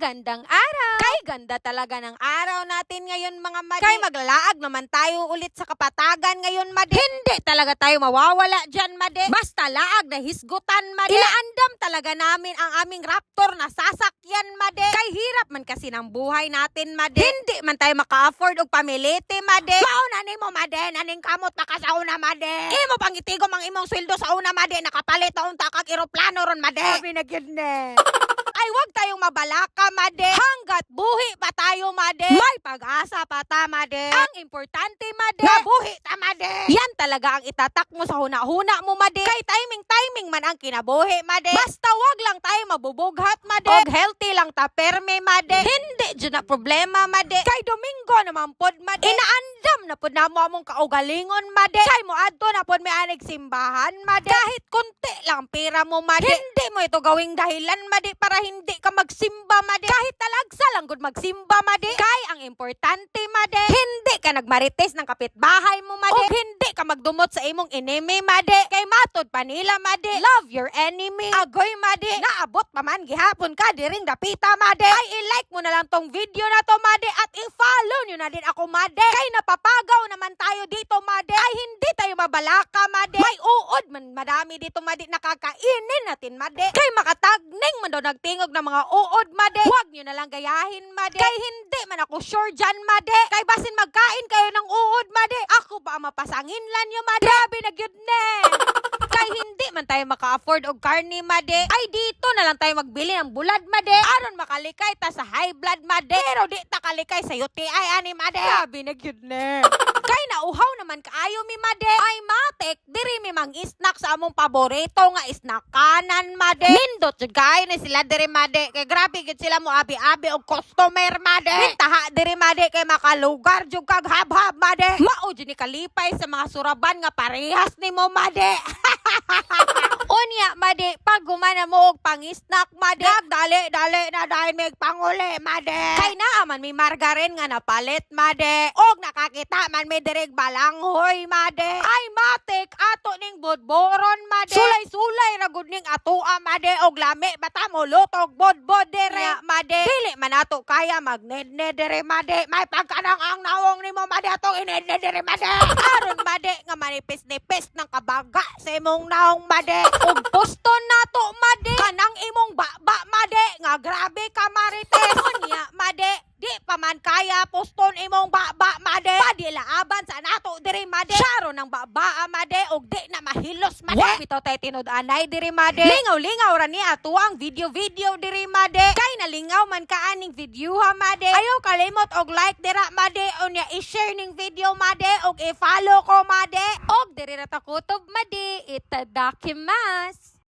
Magandang araw! Kay ganda talaga ng araw natin ngayon mga madi. Kay maglalaag naman tayo ulit sa kapatagan ngayon madi. Hindi talaga tayo mawawala dyan madi. Basta laag na hisgutan madi. Inaandam talaga namin ang aming raptor na sasakyan madi. Kay hirap man kasi ng buhay natin madi. Hindi man tayo maka-afford og pamiliti madi. Mauna ni mo madi, naning kamot pa ka sa una madi. Imo pang itigom ang imong sweldo sa una madi. Nakapalit na unta kag eroplano ron madi. Sabi na gyud ne. Ay wag tayong mabalaka made. Hanggat buhi pa tayo made. May pag-asa pa ta made. Ang importante made. Nga buhi ta made. Yan talaga ang itatak mo sa huna-huna mo made. Kay timing man ang kinabuhi made. Basta wag lang tayo mabubughat made. Og healthy lang ta perme made. Hindi dyan na problema made. Kay Domingo naman pod made. Inaandam na pod na mo among kaugalingon made. Kay mo adto na pod may anig simbahan made. Kahit kunti lang pira mo made. Hindi mo ito gawing dahilan made para hindi ka magsimba made. Kahit talagsa lang gud magsimba made. Kay ang importante made, hindi ka nagmarites ng kapitbahay mo made. O hindi ka magdumot sa imong enemy made. Kay matod pa nila made, love your enemy. Agoy made, naabot pa man gihapon ka diring dapita made. Ay i-like mo na lang tong video na to made at i-follow nyo na din ako made. Kay napapagaw naman tayo dito made. Ay hindi tayo mabalaka made. May uod man madami dito made, nakakainin natin made. Kay makatagning man daw nagtingog ng mga uod made. Huwag nyo na lang gayahin made. Kay hindi man ako sure dyan made. Kay basin magkain kayo ng uod made, ako ba ang mapasanginlan nyo made? Grabe na gyud ne. Kay hindi man tayo maka-afford og karne made, ay dito na lang tayo magbili ng bulad made. Aron makalikay ta sa high blood made. Pero di ta kalikay sa UTI ani made. Grabe na gyud ne. Kay nauhaw naman kaayo mi made. Ay matek diri mi mang snack sa among paborito nga snack kanan made. Nindot jud kaayo ni sila diri made. Kay grabe gid sila mo abi-abi og customer made. Taha diri made kay makalugar jud kag hab-hab made. Mao jud ni kalipay sa mga suraban nga parehas nimo made. Unya made, pag gumana mo og pang-snack made, dali na dahil may panguli made. Kay naaman may margarin nga napalit made. Og nakakita man may direg balanghoy made. Ay matik ato ning bodboron made. Sulay ra gud ning atoa made og lami bata mo lutog bodbod dire made. Dili man ato kaya magnedned dire made. May pagkanang ang nawong nimo made atong inedned dire made. Aron made nga manipis-nipis ng kabaga sa imong naong made. Og poston nato made kanang imong baba made nga grabe ka marites. Unya made di pa man kaya poston imong baba made. Padilaaban sa nato diri made. Syaro ng baba made og di na mahilos made. Wa bitaw tay tinud-anay diri made. Lingaw ra ni ato ang video diri made. Kay nalingaw man ka aning video ha made. Ayaw kalimot og like dira made. Unya i-share ning video made og i-follow ko made. Og diri ra ta kutob made. Itadakimasu.